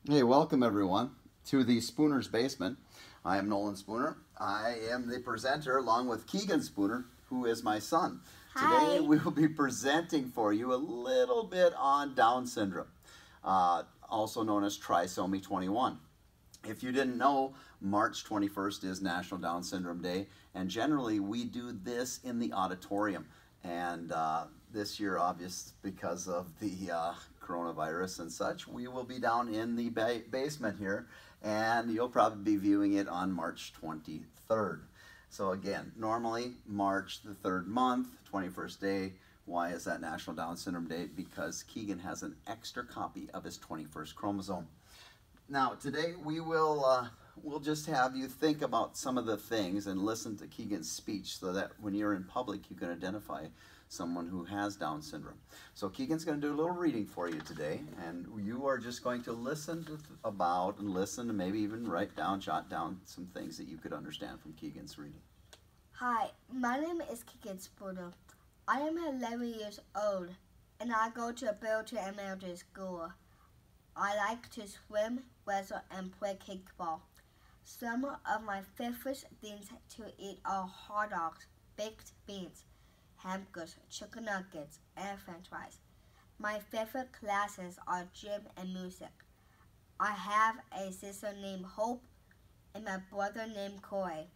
Hey, welcome everyone to the Spooner's Basement. I am Nolan Spooner. I am the presenter along with Keagen Spooner, who is my son. Hi. Today we will be presenting for you a little bit on Down syndrome, also known as trisomy 21. If you didn't know, March 21st is National Down Syndrome Day, and generally we do this in the auditorium. And this year, obvious because of the coronavirus and such, we will be down in the basement here, and you'll probably be viewing it on March 23rd. So again, normally March the 3rd month, 21st day. Why is that National Down Syndrome Day? Because Keagen has an extra copy of his 21st chromosome. Now today we'll just have you think about some of the things and listen to Keagen's speech so that when you're in public you can identify someone who has Down syndrome. So Keagen's going to do a little reading for you today, and you are just going to listen and maybe even write down, jot down some things that you could understand from Keagen's reading. Hi, my name is Keagen Spooner. I am 11 years old, and I go to a Belgian elementary school. I like to swim, wrestle, and play kickball. Some of my favorite things to eat are hot dogs, baked beans, hamburgers, chicken nuggets, and french fries. My favorite classes are gym and music. I have a sister named Hope and my brother named Corey.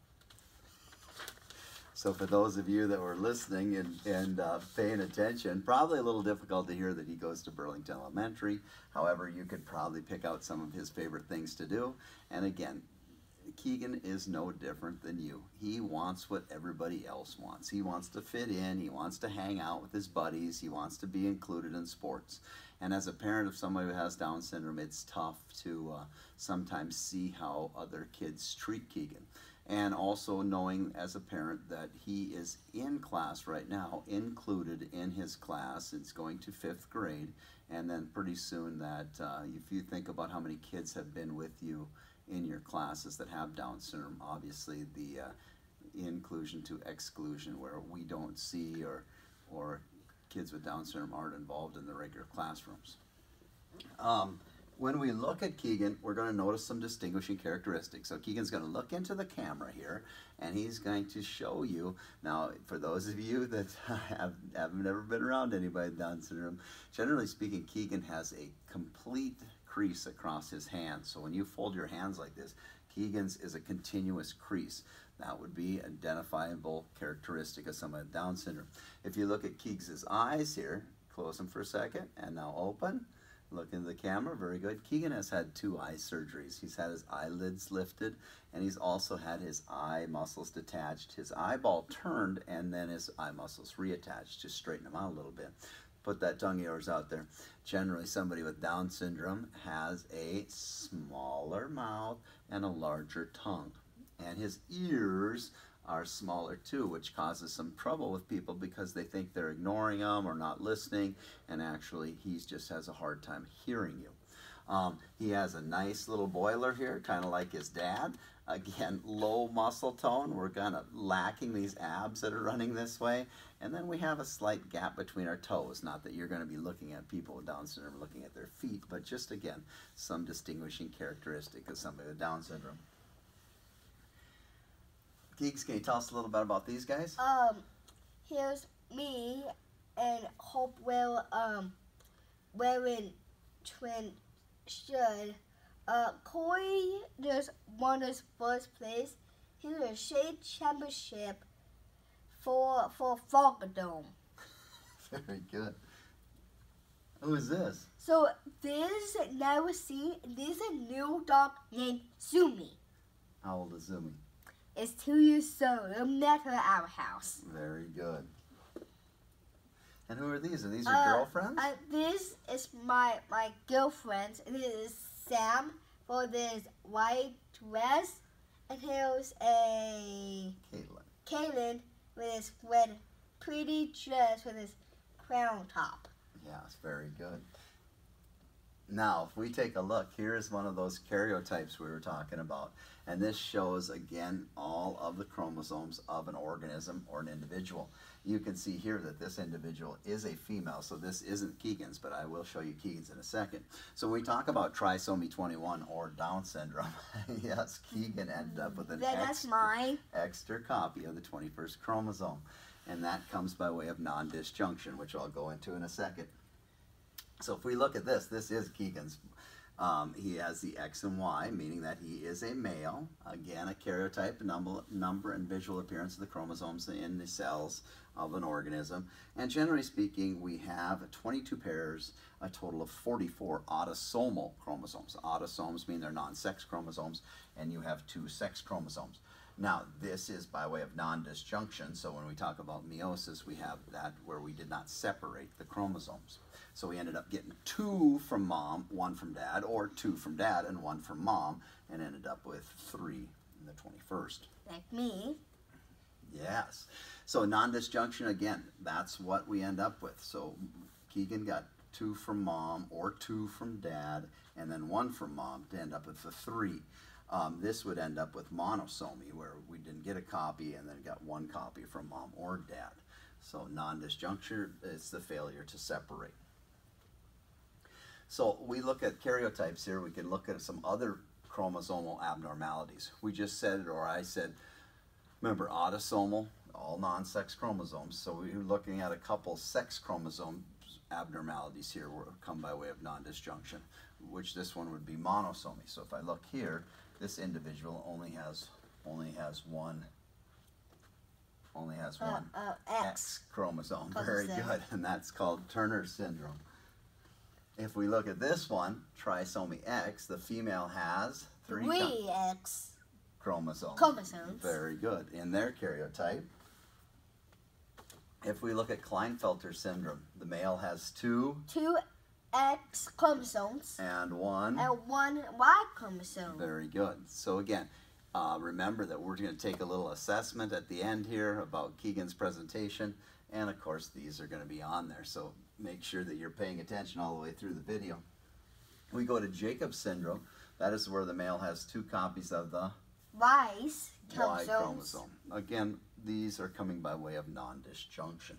So for those of you that were listening and paying attention, probably a little difficult to hear that he goes to Burlington Elementary. However, you could probably pick out some of his favorite things to do. And again, Keagen is no different than you. He wants what everybody else wants. He wants to fit in. He wants to hang out with his buddies. He wants to be included in sports. And as a parent of somebody who has Down syndrome, it's tough to sometimes see how other kids treat Keagen. And also knowing as a parent that he is in class right now, included in his class. It's going to 5th grade. And then pretty soon that if you think about how many kids have been with you in your classes that have Down syndrome, obviously the inclusion to exclusion, where we don't see or kids with Down syndrome aren't involved in the regular classrooms. When we look at Keagen, we're going to notice some distinguishing characteristics. So Keagen's going to look into the camera here, and he's going to show you. Now, for those of you that have never been around anybody with Down syndrome, generally speaking, Keagen has a complete crease across his hands. So when you fold your hands like this, Keagen's is a continuous crease. That would be an identifiable characteristic of someone with Down syndrome. If you look at Keagen's eyes here, close them for a second, and now open. Look into the camera, very good. Keagen has had 2 eye surgeries. He's had his eyelids lifted, and he's also had his eye muscles detached, his eyeball turned, and then his eye muscles reattached to straighten him out a little bit. Put that tongue of yours out there. Generally, somebody with Down syndrome has a smaller mouth and a larger tongue. And his ears are smaller too, which causes some trouble with people because they think they're ignoring them or not listening, and actually he just has a hard time hearing you. He has a nice little boiler here, kind of like his dad. Again, low muscle tone. We're kind of lacking these abs that are running this way. And then we have a slight gap between our toes. Not that you're going to be looking at people with Down syndrome looking at their feet, but just, again, some distinguishing characteristic of somebody with Down syndrome. Geeks, can you tell us a little bit about these guys? Here's me and Hope will wearing twin shirt. Corey just won his first place. He's a state championship for Falcadome. Very good. Who is this? So this never seen. This is a new dog named Zumi. How old is Zumi? It's 2 years old. I met her at our house. Very good. And who are these? Are these your girlfriends? This is my girlfriend. This is Sam for this white dress. And here's a Kaylin with this red pretty dress with this crown top. Yes, very good. Now, if we take a look, here's one of those karyotypes we were talking about. And this shows, again, all of the chromosomes of an organism or an individual. You can see here that this individual is a female, so this isn't Keagen's, but I will show you Keagen's in a second. So when we talk about trisomy 21 or Down syndrome, yes, Keagen ended up with an extra copy of the 21st chromosome. And that comes by way of nondisjunction, which I'll go into in a second. So if we look at this, this is Keagen's. He has the X and Y, meaning that he is a male. Again, a karyotype, number and visual appearance of the chromosomes in the cells of an organism. And generally speaking, we have 22 pairs, a total of 44 autosomal chromosomes. Autosomes mean they're non-sex chromosomes, and you have 2 sex chromosomes. Now, this is by way of nondisjunction, so when we talk about meiosis, we have that where we did not separate the chromosomes. So we ended up getting 2 from mom, 1 from dad, or 2 from dad and 1 from mom, and ended up with 3 in the 21st. Like me. Yes. So nondisjunction, again, that's what we end up with. So Keagen got 2 from mom or 2 from dad, and then 1 from mom to end up with the 3. This would end up with monosomy, where we didn't get a copy and then got 1 copy from mom or dad. So nondisjuncture is the failure to separate. So we look at karyotypes here. We can look at some other chromosomal abnormalities. We just said, or I said, remember, autosomal, all non-sex chromosomes. So we're looking at a couple sex chromosome abnormalities here will come by way of nondisjunction, which this one would be monosomy. So if I look here, this individual only has one X chromosome. Very good, and that's called Turner syndrome. If we look at this one, trisomy X, the female has 3 X chromosomes. Very good. In their karyotype. If we look at Klinefelter syndrome, the male has 2 X chromosomes and 1 Y chromosome. Very good. So again, remember that we're going to take a little assessment at the end here about Keagen's presentation, and of course these are going to be on there, so make sure that you're paying attention all the way through the video. We go to Jacob's syndrome. That is where the male has 2 copies of the Y chromosome. Again, these are coming by way of nondisjunction.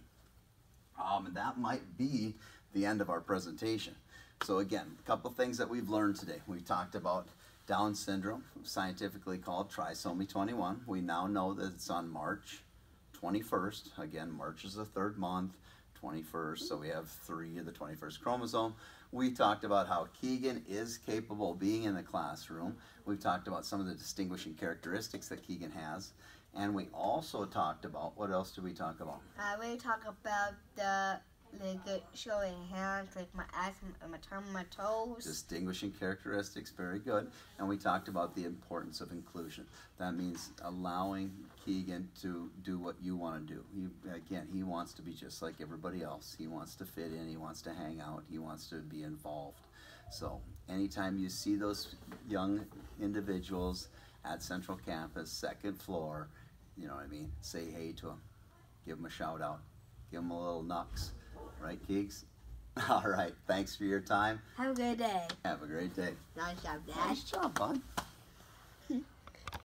And that might be the end of our presentation. So again, a couple things that we've learned today. We talked about Down syndrome, scientifically called trisomy 21. We now know that it's on March 21st. Again, March is the 3rd month, 21st, so we have 3 of the 21st chromosome. We talked about how Keagen is capable of being in the classroom. We've talked about some of the distinguishing characteristics that Keagen has. And we also talked about, what else did we talk about? We talked about the showing hands, like my eyes and my tongue, my toes. Distinguishing characteristics, very good. And we talked about the importance of inclusion. That means allowing Keagen to do what you want to do. He wants to be just like everybody else. He wants to fit in, he wants to hang out, he wants to be involved. So anytime you see those young individuals at Central Campus, 2nd floor, you know what I mean, say hey to them. Give them a shout out. Give them a little nux. Right, Keeks? All right. Thanks for your time. Have a good day. Have a great day. Nice job, Dad. Nice job, bud.